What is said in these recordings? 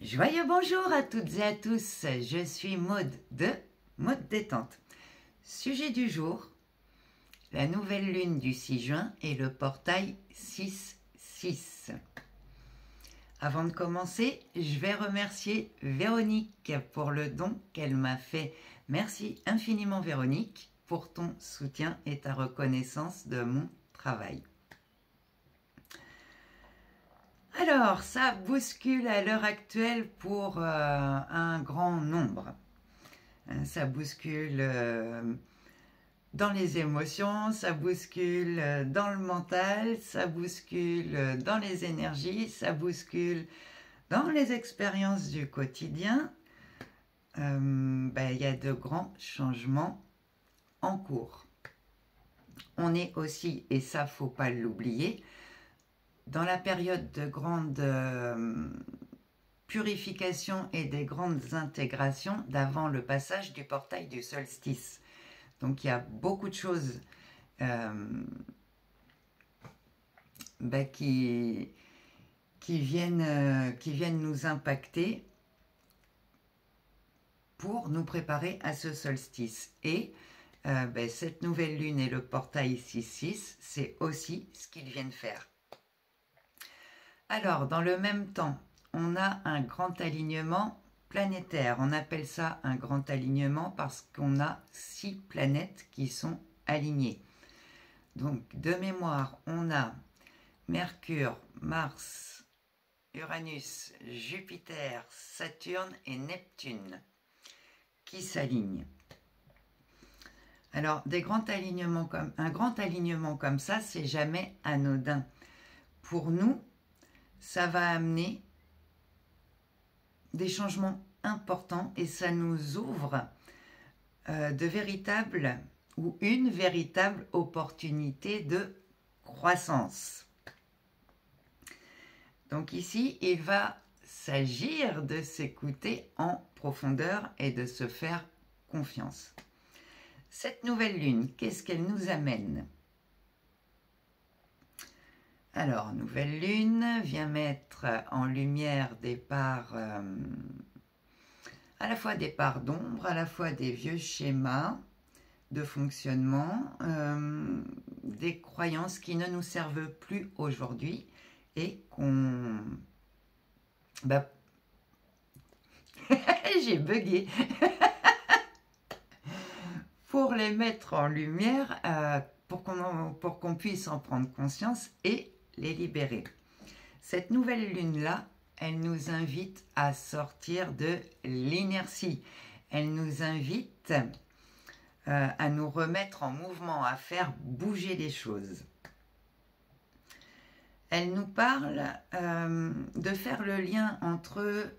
Joyeux bonjour à toutes et à tous, je suis Maude de Maude Détente. Sujet du jour, la nouvelle lune du 6 juin et le portail 6-6. Avant de commencer, je vais remercier Véronique pour le don qu'elle m'a fait. Merci infiniment Véronique pour ton soutien et ta reconnaissance de mon travail. Alors, ça bouscule à l'heure actuelle pour un grand nombre. Ça bouscule dans les émotions, ça bouscule dans le mental, ça bouscule dans les énergies, ça bouscule dans les expériences du quotidien. Y a de grands changements en cours. On est aussi, et ça faut pas l'oublier, dans la période de grande purification et des grandes intégrations d'avant le passage du portail du solstice. Donc il y a beaucoup de choses qui viennent nous impacter pour nous préparer à ce solstice. Et cette nouvelle lune et le portail 6-6, c'est aussi ce qu'ils viennent faire. Alors, dans le même temps, on a un grand alignement planétaire. On appelle ça un grand alignement parce qu'on a 6 planètes qui sont alignées. Donc, de mémoire, on a Mercure, Mars, Uranus, Jupiter, Saturne et Neptune qui s'alignent. Alors, un grand alignement comme ça, c'est jamais anodin. Pour nous, ça va amener des changements importants et ça nous ouvre une véritable opportunité de croissance. Donc ici, il va s'agir de s'écouter en profondeur et de se faire confiance. Cette nouvelle lune, qu'est-ce qu'elle nous amène ? Alors, nouvelle lune vient mettre en lumière des parts, à la fois des parts d'ombre, à la fois des vieux schémas de fonctionnement, des croyances qui ne nous servent plus aujourd'hui et qu'on... J'ai bugué. Pour les mettre en lumière, pour qu'on puisse en prendre conscience et les libérer. Cette nouvelle lune-là, elle nous invite à sortir de l'inertie. Elle nous invite à nous remettre en mouvement, à faire bouger les choses. Elle nous parle de faire le lien entre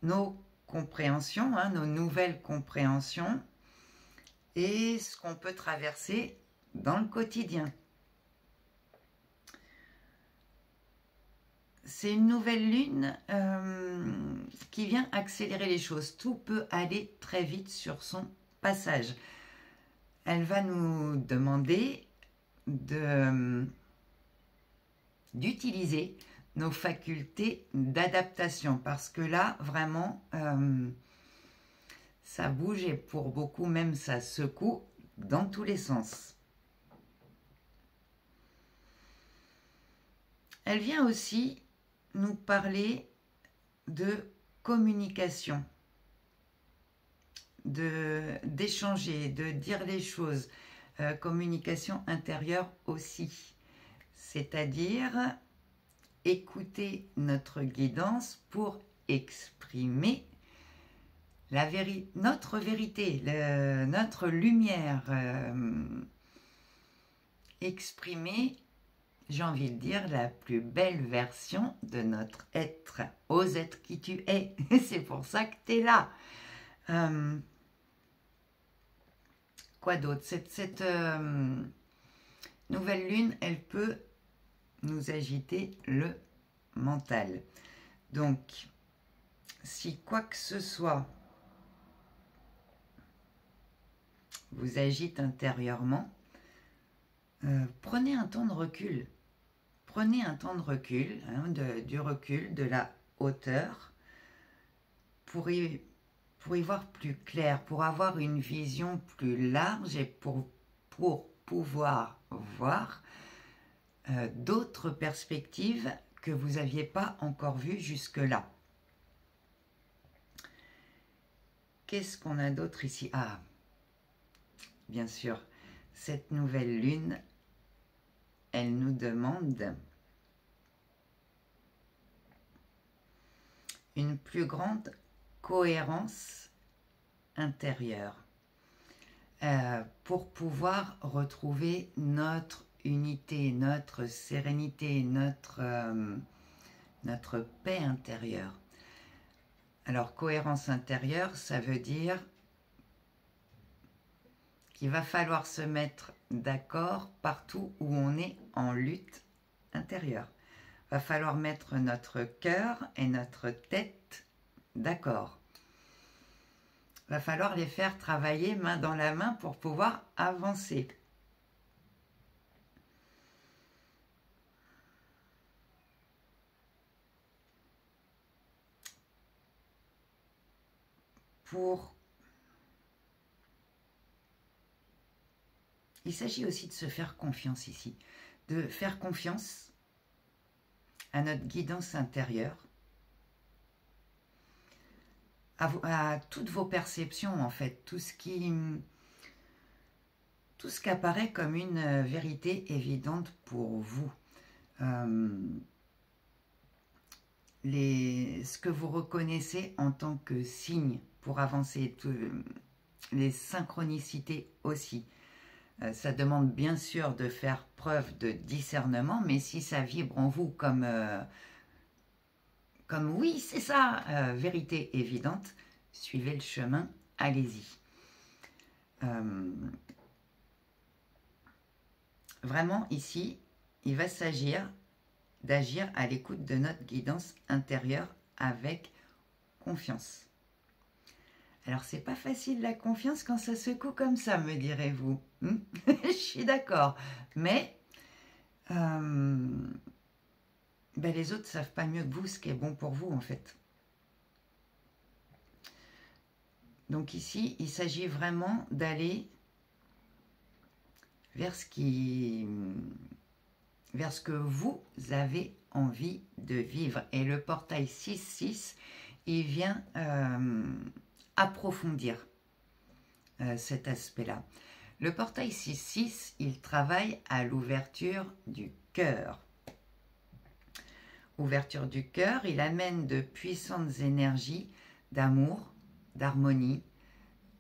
nos compréhensions, nos nouvelles compréhensions, et ce qu'on peut traverser dans le quotidien. C'est une nouvelle lune qui vient accélérer les choses. Tout peut aller très vite sur son passage. Elle va nous demander d'utiliser nos facultés d'adaptation parce que là, vraiment, ça bouge et pour beaucoup même ça secoue dans tous les sens. Elle vient aussi nous parler de communication, d'échanger, de dire les choses, communication intérieure aussi, c'est-à-dire écouter notre guidance pour exprimer notre vérité, notre lumière, exprimer, j'ai envie de dire, la plus belle version de notre être. Ose être qui tu es. C'est pour ça que tu es là. Quoi d'autre ? Cette nouvelle lune, elle peut nous agiter le mental. Donc, si quoi que ce soit vous agite intérieurement, prenez un temps de recul. Prenez un temps de recul, du recul, de la hauteur pour y voir plus clair, pour avoir une vision plus large et pour pouvoir voir d'autres perspectives que vous n'aviez pas encore vues jusque-là. Qu'est-ce qu'on a d'autre ici? Ah, bien sûr, cette nouvelle lune, elle nous demande une plus grande cohérence intérieure pour pouvoir retrouver notre unité, notre sérénité, notre paix intérieure. Alors, cohérence intérieure, ça veut dire qu'il va falloir se mettre d'accord partout où on est en lutte intérieure. Il va falloir mettre notre cœur et notre tête d'accord. Il va falloir les faire travailler main dans la main pour pouvoir avancer. Il s'agit aussi de se faire confiance ici, de faire confiance à notre guidance intérieure, à toutes vos perceptions en fait, tout ce qui apparaît comme une vérité évidente pour vous. Ce que vous reconnaissez en tant que signe pour avancer, les synchronicités aussi. Ça demande bien sûr de faire preuve de discernement, mais si ça vibre en vous comme oui, c'est ça, vérité évidente, suivez le chemin, allez-y. Vraiment, ici, il va s'agir d'agir à l'écoute de notre guidance intérieure avec confiance. Alors, c'est pas facile la confiance quand ça secoue comme ça, me direz-vous. Je suis d'accord. Mais les autres ne savent pas mieux que vous ce qui est bon pour vous, en fait. Donc ici, il s'agit vraiment d'aller vers ce que vous avez envie de vivre. Et le portail 6-6, il vient approfondir cet aspect-là. Le portail 6-6, il travaille à l'ouverture du cœur. Ouverture du cœur, il amène de puissantes énergies d'amour, d'harmonie,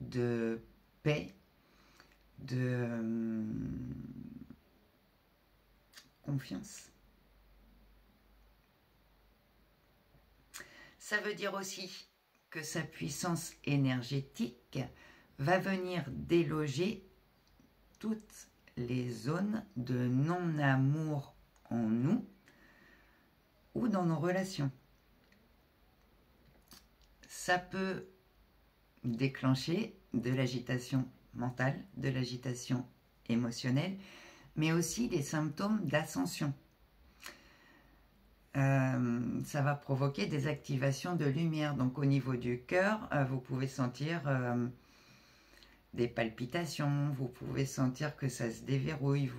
de paix, de confiance. Ça veut dire aussi que sa puissance énergétique va venir déloger toutes les zones de non-amour en nous ou dans nos relations. Ça peut déclencher de l'agitation mentale, de l'agitation émotionnelle, mais aussi des symptômes d'ascension. Ça va provoquer des activations de lumière. Donc au niveau du cœur, vous pouvez sentir des palpitations, vous pouvez sentir que ça se déverrouille.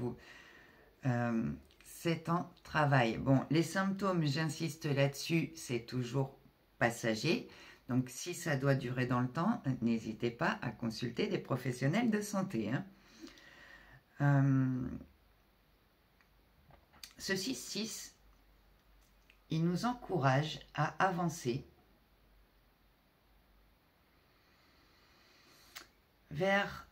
C'est en travail. Bon, les symptômes, j'insiste là-dessus, c'est toujours passager. Donc si ça doit durer dans le temps, n'hésitez pas à consulter des professionnels de santé. Ce 6-6, il nous encourage à avancer vers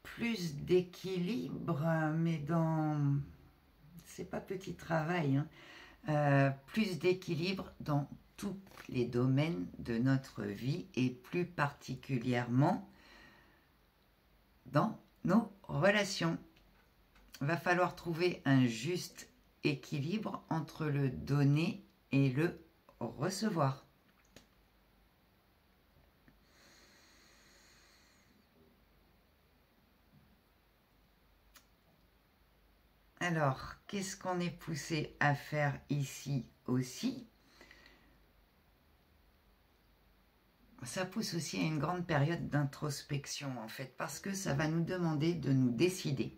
plus d'équilibre, mais dans... c'est pas petit travail, plus d'équilibre dans tous les domaines de notre vie et plus particulièrement dans nos relations. Il va falloir trouver un juste équilibre entre le donner et le recevoir. Alors, qu'est-ce qu'on est poussé à faire ici aussi? ça pousse aussi à une grande période d'introspection, en fait, parce que ça va nous demander de nous décider.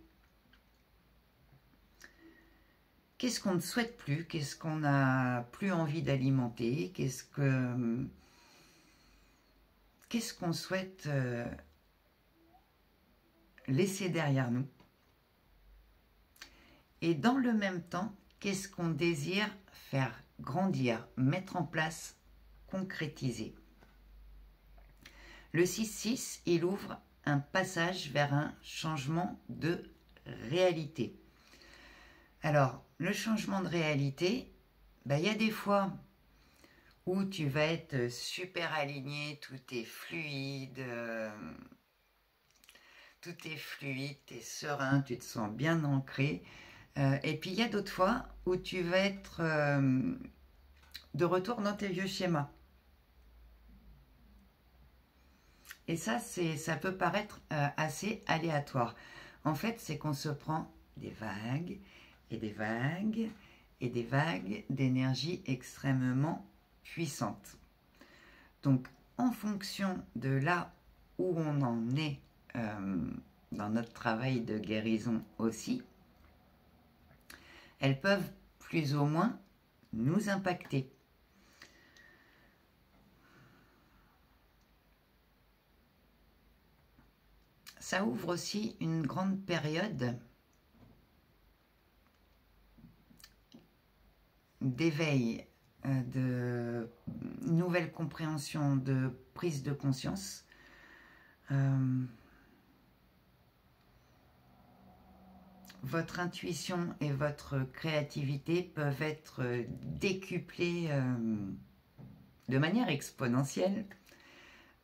Qu'est-ce qu'on ne souhaite plus? Qu'est-ce qu'on n'a plus envie d'alimenter? Qu'est-ce qu'on souhaite laisser derrière nous? Et dans le même temps, qu'est-ce qu'on désire faire grandir, mettre en place, concrétiser? Le 6-6, il ouvre un passage vers un changement de réalité. Alors, le changement de réalité, il y a des fois où tu vas être super aligné, tout est fluide, tu es serein, tu te sens bien ancré. Et puis, il y a d'autres fois où tu vas être de retour dans tes vieux schémas. Et ça peut paraître assez aléatoire. En fait, c'est qu'on se prend des vagues et des vagues et des vagues d'énergie extrêmement puissantes. Donc, en fonction de là où on en est dans notre travail de guérison aussi, elles peuvent plus ou moins nous impacter. Ça ouvre aussi une grande période d'éveil, de nouvelle compréhension, de prise de conscience. Votre intuition et votre créativité peuvent être décuplées de manière exponentielle.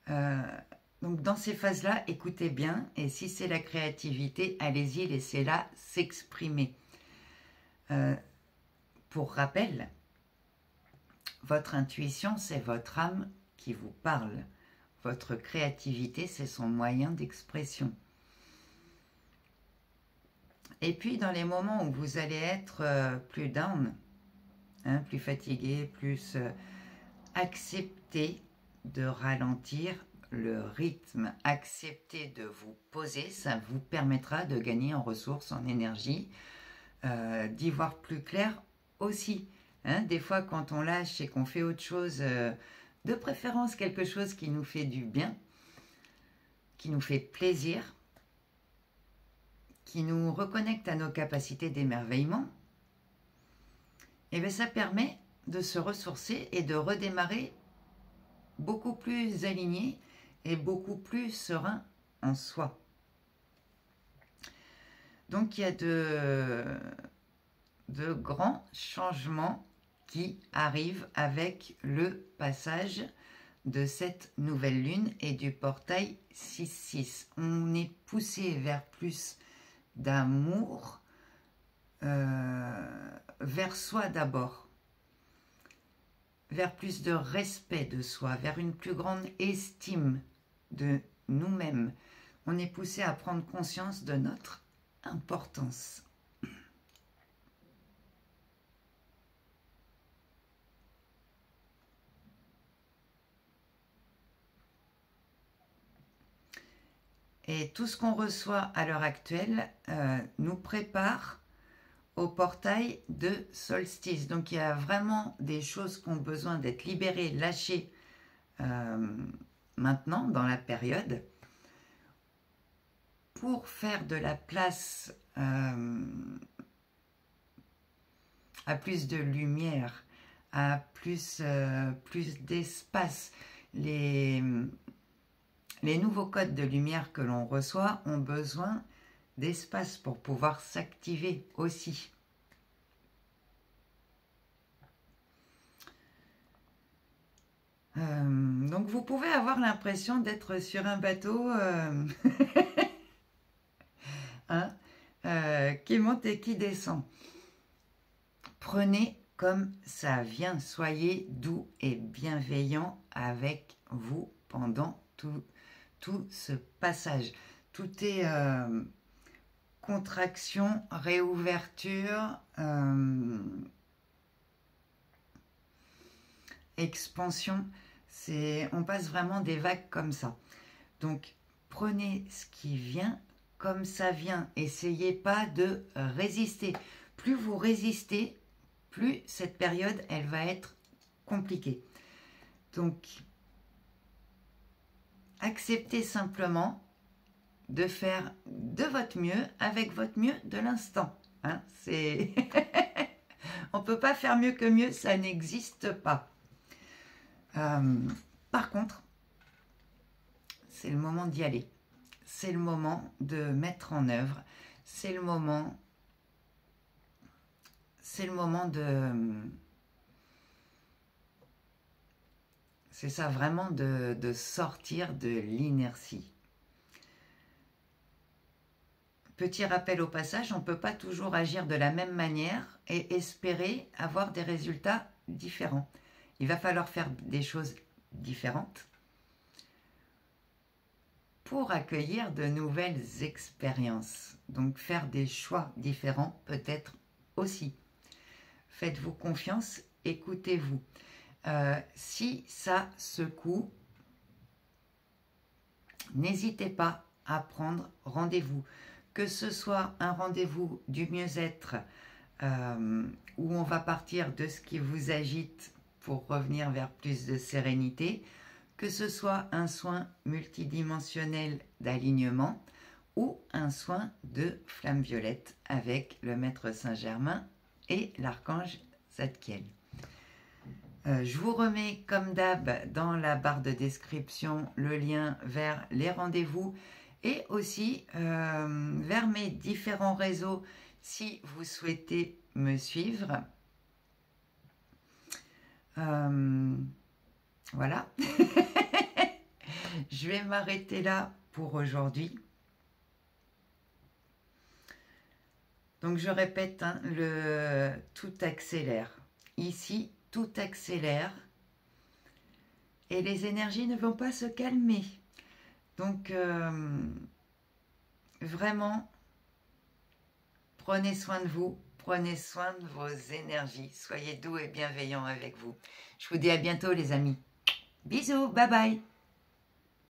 Donc dans ces phases-là, écoutez bien, et si c'est la créativité, allez-y, laissez-la s'exprimer. Pour rappel, votre intuition, c'est votre âme qui vous parle. Votre créativité, c'est son moyen d'expression. Et puis, dans les moments où vous allez être plus down, plus fatigué, plus acceptez de ralentir le rythme, acceptez de vous poser, ça vous permettra de gagner en ressources, en énergie, d'y voir plus clair aussi. Des fois, quand on lâche et qu'on fait autre chose, de préférence quelque chose qui nous fait du bien, qui nous fait plaisir, qui nous reconnecte à nos capacités d'émerveillement, et bien ça permet de se ressourcer et de redémarrer beaucoup plus aligné et beaucoup plus serein en soi. Donc il y a de grands changements qui arrivent avec le passage de cette nouvelle lune et du portail 6-6. On est poussé vers plus d'amour, vers soi d'abord, vers plus de respect de soi, vers une plus grande estime de nous-mêmes. On est poussé à prendre conscience de notre importance. Et tout ce qu'on reçoit à l'heure actuelle nous prépare au portail de solstice. Donc il y a vraiment des choses qui ont besoin d'être libérées, lâchées maintenant dans la période pour faire de la place à plus de lumière, à plus d'espace. Les nouveaux codes de lumière que l'on reçoit ont besoin d'espace pour pouvoir s'activer aussi. Donc vous pouvez avoir l'impression d'être sur un bateau qui monte et qui descend. Prenez comme ça vient, soyez doux et bienveillant avec vous pendant tout ce passage. Tout est contraction, réouverture, expansion. On passe vraiment des vagues comme ça. Donc, prenez ce qui vient comme ça vient. Essayez pas de résister. Plus vous résistez, plus cette période, elle va être compliquée. Donc, acceptez simplement de faire de votre mieux avec votre mieux de l'instant. Hein, on ne peut pas faire mieux que mieux, ça n'existe pas. Par contre, c'est le moment d'y aller. C'est le moment de mettre en œuvre. C'est le moment de... C'est ça, vraiment de sortir de l'inertie. Petit rappel au passage, on ne peut pas toujours agir de la même manière et espérer avoir des résultats différents. Il va falloir faire des choses différentes pour accueillir de nouvelles expériences. Donc faire des choix différents peut-être aussi. Faites-vous confiance, écoutez-vous. Si ça secoue, n'hésitez pas à prendre rendez-vous. Que ce soit un rendez-vous du mieux-être où on va partir de ce qui vous agite pour revenir vers plus de sérénité, que ce soit un soin multidimensionnel d'alignement ou un soin de flamme violette avec le maître Saint-Germain et l'archange Zadkiel. Je vous remets comme d'hab dans la barre de description le lien vers les rendez-vous et aussi vers mes différents réseaux si vous souhaitez me suivre. Voilà. Je vais m'arrêter là pour aujourd'hui. Donc je répète, hein, tout accélère. Ici, tout accélère et les énergies ne vont pas se calmer. Donc, vraiment, prenez soin de vous, prenez soin de vos énergies. Soyez doux et bienveillants avec vous. Je vous dis à bientôt les amis. Bisous, bye bye.